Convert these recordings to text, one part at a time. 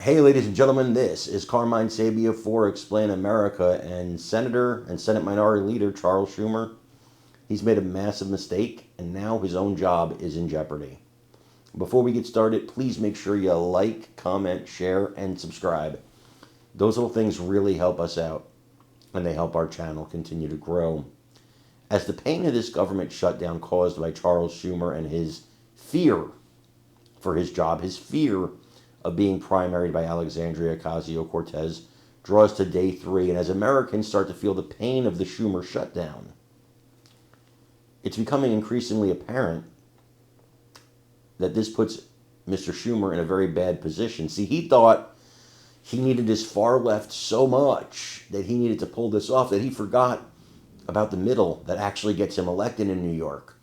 Hey, ladies and gentlemen, this is Carmine Sabia for Explain America, and Senator and Senate Minority Leader Charles Schumer, he's made a massive mistake, and now his own job is in jeopardy. Before we get started, please make sure you like, comment, share, and subscribe. Those little things really help us out, and they help our channel continue to grow. As the pain of this government shutdown caused by Charles Schumer and his fear for his job, his fear of being primaried by Alexandria Ocasio-Cortez draws to day 3, and as Americans start to feel the pain of the Schumer shutdown, it's becoming increasingly apparent that this puts Mr. Schumer in a very bad position. See, he thought he needed his far left so much that he needed to pull this off that he forgot about the middle that actually gets him elected in New York.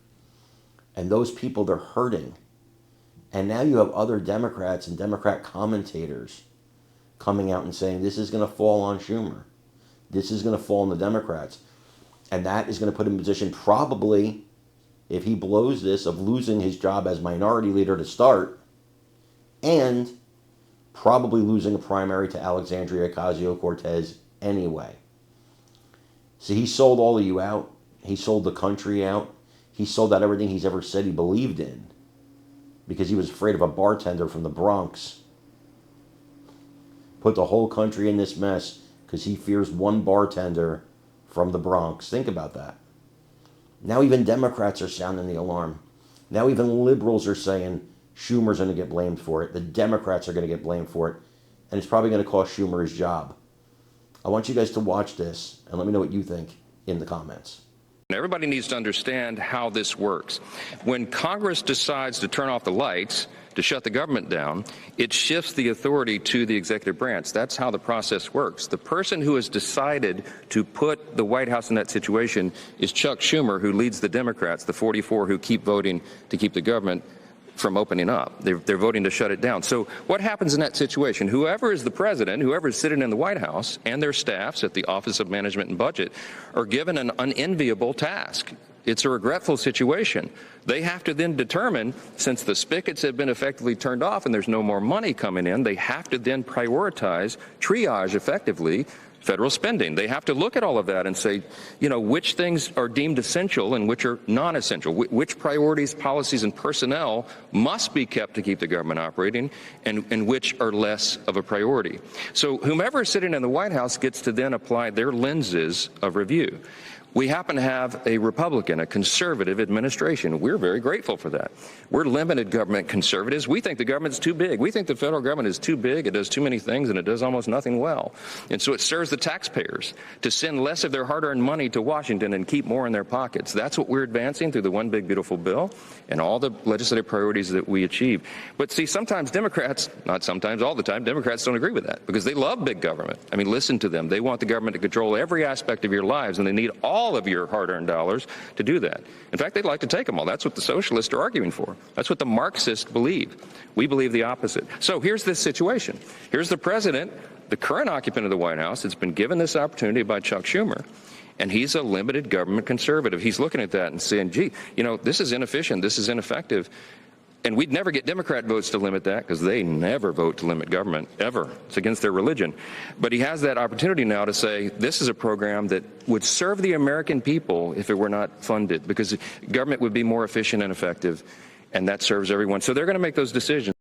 And those people, they're hurting. And now you have other Democrats and Democrat commentators coming out and saying this is going to fall on Schumer. This is going to fall on the Democrats. And that is going to put him in a position, probably, if he blows this, of losing his job as minority leader to start, and probably losing a primary to Alexandria Ocasio-Cortez anyway. See, he sold all of you out. He sold the country out. He sold out everything he's ever said he believed in, because he was afraid of a bartender from the Bronx. Put the whole country in this mess because he fears one bartender from the Bronx. Think about that. Now even Democrats are sounding the alarm. Now even liberals are saying Schumer's going to get blamed for it. The Democrats are going to get blamed for it. And it's probably going to cost Schumer his job. I want you guys to watch this and let me know what you think in the comments. Everybody needs to understand how this works. When Congress decides to turn off the lights, to shut the government down, it shifts the authority to the executive branch. That's how the process works. The person who has decided to put the White House in that situation is Chuck Schumer, who leads the Democrats, the 44 who keep voting to keep the government from opening up. They're voting to shut it down. So what happens in that situation? Whoever is the president, whoever is sitting in the White House, and their staffs at the Office of Management and Budget are given an unenviable task. It's a regretful situation. They have to then determine, since the spigots have been effectively turned off and there's no more money coming in, they have to then prioritize, triage effectively, federal spending. They have to look at all of that and say, which things are deemed essential and which are non-essential, which priorities, policies, and personnel must be kept to keep the government operating, and which are less of a priority. So whomever is sitting in the White House gets to then apply their lenses of review. We happen to have a Republican, a conservative administration. We're very grateful for that. We're limited government conservatives. We think the government's too big. We think the federal government is too big. It does too many things, and it does almost nothing well. And so it serves the taxpayers to send less of their hard-earned money to Washington and keep more in their pockets. That's what we're advancing through the One Big Beautiful Bill and all the legislative priorities that we achieve. But see, sometimes Democrats, not sometimes, all the time, Democrats don't agree with that because they love big government. I mean, listen to them. They want the government to control every aspect of your lives, and they need all of your hard-earned dollars to do that. In fact, they'd like to take them all. That's what the socialists are arguing for. That's what the Marxists believe. We believe the opposite. So here's this situation. Here's the president, the current occupant of the White House, that's been given this opportunity by Chuck Schumer. And he's a limited government conservative. He's looking at that and saying, gee, this is inefficient. This is ineffective. And we'd never get Democrat votes to limit that because they never vote to limit government, ever. It's against their religion. But he has that opportunity now to say this is a program that would serve the American people if it were not funded, because government would be more efficient and effective, and that serves everyone. So they're going to make those decisions.